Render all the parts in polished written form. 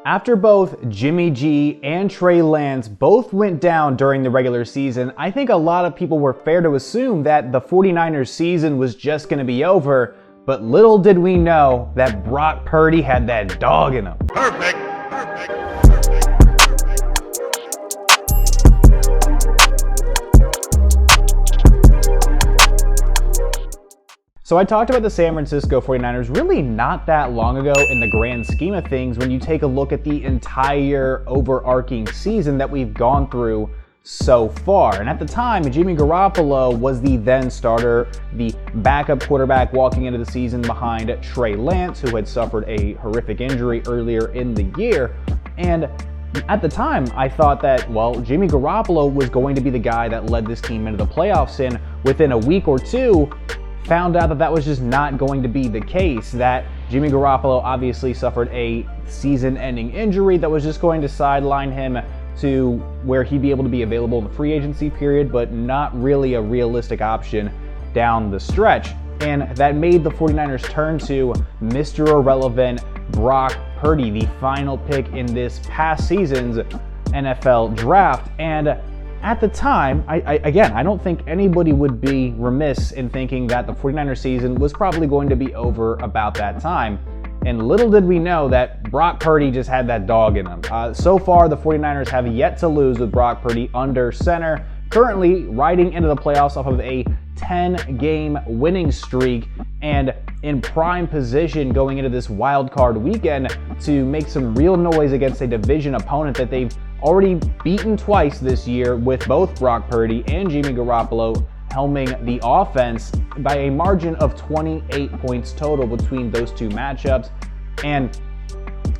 After both Jimmy G and Trey Lance both went down during the regular season, I think a lot of people were fair to assume that the 49ers season was just going to be over, but little did we know that Brock Purdy had that dog in him. Perfect. So I talked about the San Francisco 49ers really not that long ago in the grand scheme of things when you take a look at the entire overarching season that we've gone through so far. And at the time, Jimmy Garoppolo was the then starter, the backup quarterback walking into the season behind Trey Lance, who had suffered a horrific injury earlier in the year. And at the time, I thought that, well, Jimmy Garoppolo was going to be the guy that led this team into the playoffs, and within a week or two, found out that that was just not going to be the case, that Jimmy Garoppolo obviously suffered a season-ending injury that was just going to sideline him to where he'd be able to be available in the free agency period, but not really a realistic option down the stretch. And that made the 49ers turn to Mr. Irrelevant Brock Purdy, the final pick in this past season's NFL draft. And at the time, I don't think anybody would be remiss in thinking that the 49ers season was probably going to be over about that time. And little did we know that Brock Purdy just had that dog in him. So far, the 49ers have yet to lose with Brock Purdy under center, currently riding into the playoffs off of a 10-game winning streak and in prime position going into this Wildcard Weekend to make some real noise against a division opponent that they've already beaten twice this year, with both Brock Purdy and Jimmy Garoppolo helming the offense by a margin of 28 points total between those two matchups. And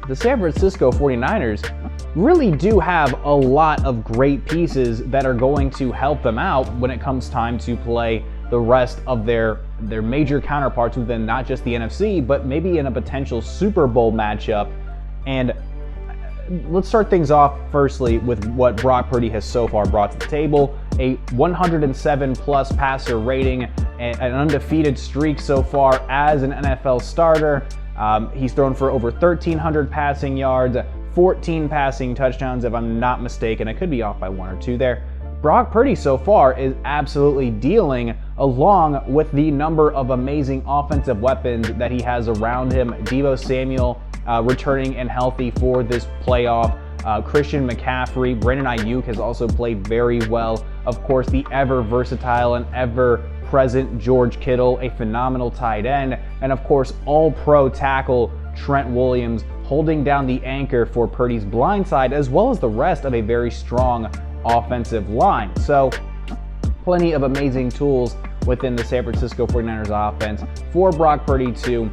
the San Francisco 49ers really do have a lot of great pieces that are going to help them out when it comes time to play the rest of their major counterparts within not just the NFC, but maybe in a potential Super Bowl matchup. And let's start things off firstly with what Brock Purdy has so far brought to the table. A 107 plus passer rating, an undefeated streak so far as an NFL starter. He's thrown for over 1,300 passing yards, 14 passing touchdowns if I'm not mistaken. I could be off by one or two there. Brock Purdy so far is absolutely dealing, along with the number of amazing offensive weapons that he has around him. Deebo Samuel returning and healthy for this playoff. Christian McCaffrey, Brandon Ayuk has also played very well. Of course, the ever versatile and ever present George Kittle, a phenomenal tight end. And of course, all-pro tackle Trent Williams holding down the anchor for Purdy's blind side, as well as the rest of a very strong offensive line. So plenty of amazing tools within the San Francisco 49ers offense for Brock Purdy to,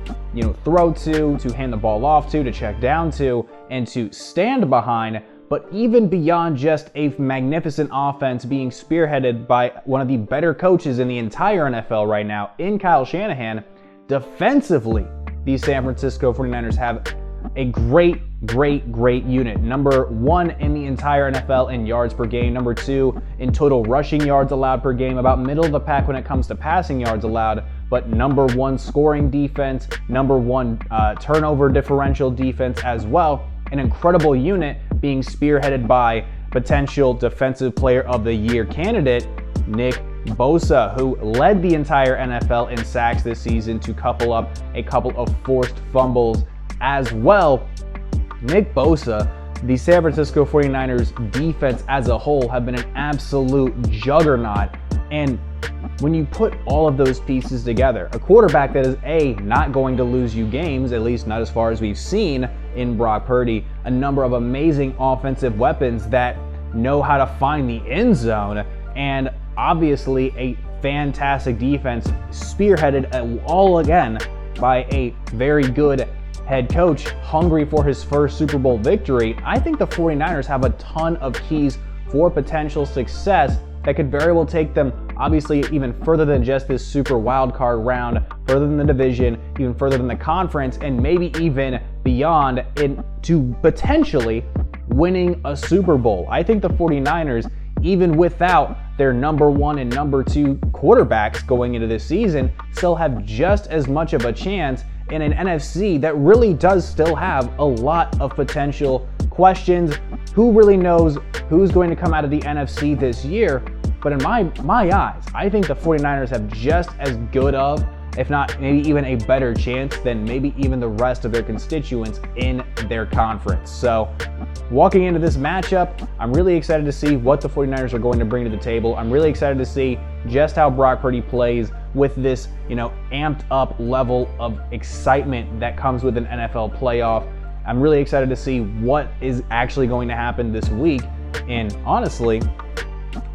throw to hand the ball off to check down to, and to stand behind. But even beyond just a magnificent offense being spearheaded by one of the better coaches in the entire NFL right now in Kyle Shanahan, defensively, the San Francisco 49ers have a great unit. Number one in the entire NFL in yards per game. Number two in total rushing yards allowed per game. About middle of the pack when it comes to passing yards allowed. But number one scoring defense. Number one turnover differential defense as well. An incredible unit being spearheaded by potential Defensive Player of the Year candidate Nick Bosa, who led the entire NFL in sacks this season to couple up a couple of forced fumbles as well. Nick Bosa, the San Francisco 49ers defense as a whole have been an absolute juggernaut. And when you put all of those pieces together, a quarterback that is not going to lose you games, at least not as far as we've seen in Brock Purdy, a number of amazing offensive weapons that know how to find the end zone, and obviously a fantastic defense spearheaded all again by a very good head coach hungry for his first Super Bowl victory. I think the 49ers have a ton of keys for potential success that could very well take them obviously even further than just this super wild card round, further than the division, even further than the conference, and maybe even beyond into potentially winning a Super Bowl. I think the 49ers, even without their number one and number two quarterbacks going into this season, still have just as much of a chance, in an NFC that really does still have a lot of potential questions. Who really knows who's going to come out of the NFC this year? But in my eyes, I think the 49ers have just as good of, if not maybe even a better chance than maybe even the rest of their constituents in their conference. So walking into this matchup, I'm really excited to see what the 49ers are going to bring to the table. I'm really excited to see just how Brock Purdy plays with this, amped up level of excitement that comes with an NFL playoff. I'm really excited to see what is actually going to happen this week. And honestly,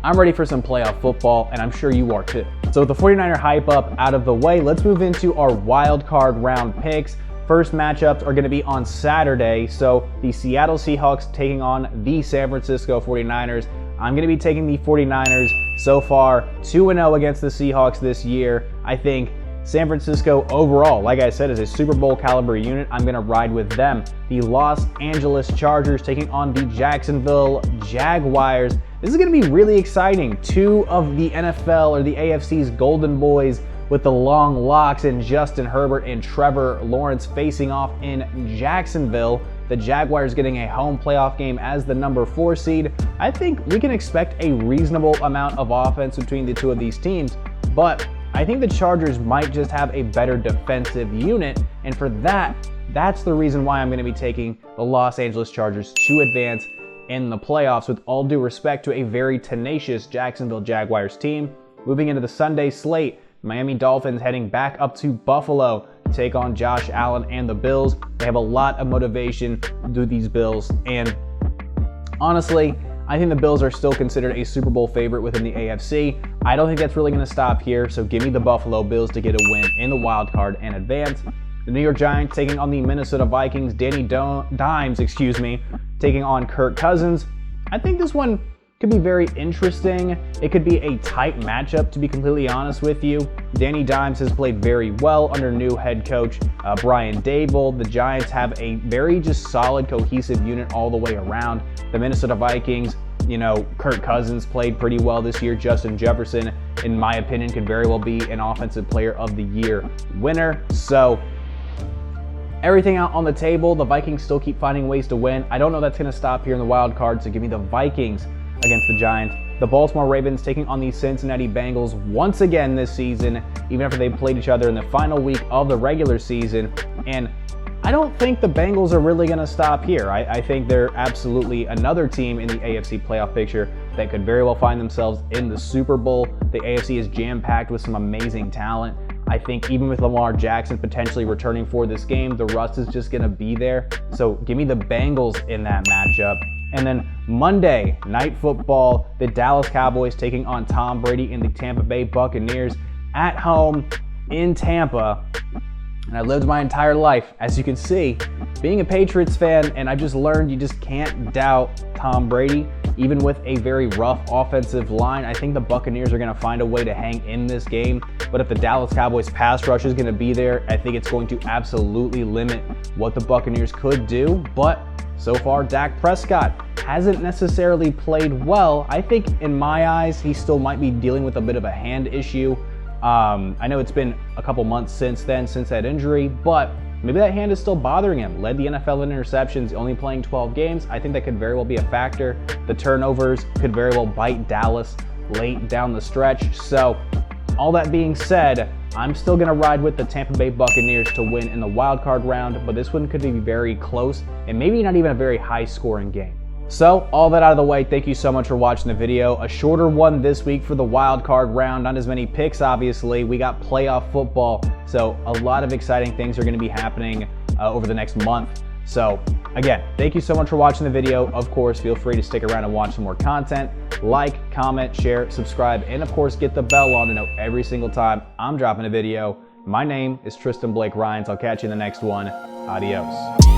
I'm ready for some playoff football, and I'm sure you are too. So with the 49er hype up out of the way, let's move into our wild card round picks. First matchups are going to be on Saturday. So the Seattle Seahawks taking on the San Francisco 49ers. I'm going to be taking the 49ers. So far, 2-0 against the Seahawks this year. I think San Francisco overall, like I said, is a Super Bowl caliber unit. I'm going to ride with them. The Los Angeles Chargers taking on the Jacksonville Jaguars. This is going to be really exciting. Two of the NFL or the AFC's golden boys with the long locks in Justin Herbert and Trevor Lawrence facing off in Jacksonville. The Jaguars getting a home playoff game as the number 4 seed. I think we can expect a reasonable amount of offense between the two of these teams, but I think the Chargers might just have a better defensive unit, and for that's the reason why I'm going to be taking the Los Angeles Chargers to advance in the playoffs, with all due respect to a very tenacious Jacksonville Jaguars team. Moving into the Sunday slate, Miami Dolphins heading back up to Buffalo to take on Josh Allen and the Bills. They have a lot of motivation to do these Bills, and honestly, I think the Bills are still considered a Super Bowl favorite within the AFC. I don't think that's really going to stop here, so give me the Buffalo Bills to get a win in the wild card and advance. The New York Giants taking on the Minnesota Vikings. Danny Dimes, taking on Kirk Cousins. I think this one could be very interesting. It could be a tight matchup, to be completely honest with you. Danny Dimes has played very well under new head coach Brian Daboll. The Giants have a very just solid, cohesive unit all the way around. The Minnesota Vikings, Kirk Cousins played pretty well this year. Justin Jefferson, in my opinion, could very well be an Offensive Player of the Year winner. So everything out on the table, the Vikings still keep finding ways to win. I don't know that's going to stop here in the wild card, so give me the Vikings against the Giants. The Baltimore Ravens taking on the Cincinnati Bengals once again this season, even after they played each other in the final week of the regular season. And I don't think the Bengals are really going to stop here. I think they're absolutely another team in the AFC playoff picture that could very well find themselves in the Super Bowl. The AFC is jam-packed with some amazing talent. I think even with Lamar Jackson potentially returning for this game, the rust is just going to be there. So give me the Bengals in that matchup. And then Monday Night Football, the Dallas Cowboys taking on Tom Brady and the Tampa Bay Buccaneers at home in Tampa. And I lived my entire life, as you can see, being a Patriots fan, and I just learned you just can't doubt Tom Brady. Even with a very rough offensive line, I think the Buccaneers are going to find a way to hang in this game. But if the Dallas Cowboys pass rush is going to be there, I think it's going to absolutely limit what the Buccaneers could do. But so far, Dak Prescott hasn't necessarily played well. I think in my eyes, he still might be dealing with a bit of a hand issue. I know it's been a couple months since that injury, but maybe that hand is still bothering him. Led the NFL in interceptions, only playing 12 games. I think that could very well be a factor. The turnovers could very well bite Dallas late down the stretch. So all that being said, I'm still going to ride with the Tampa Bay Buccaneers to win in the wild card round, but this one could be very close and maybe not even a very high scoring game. So all that out of the way, thank you so much for watching the video. A shorter one this week for the wild card round, not as many picks obviously. We got playoff football, so a lot of exciting things are going to be happening over the next month. So again, thank you so much for watching the video. Of course, feel free to stick around and watch some more content. Like, comment, share, subscribe, and of course get the bell on to know every single time I'm dropping a video. My name is Tristan Blake Rines. I'll catch you in the next one. Adios.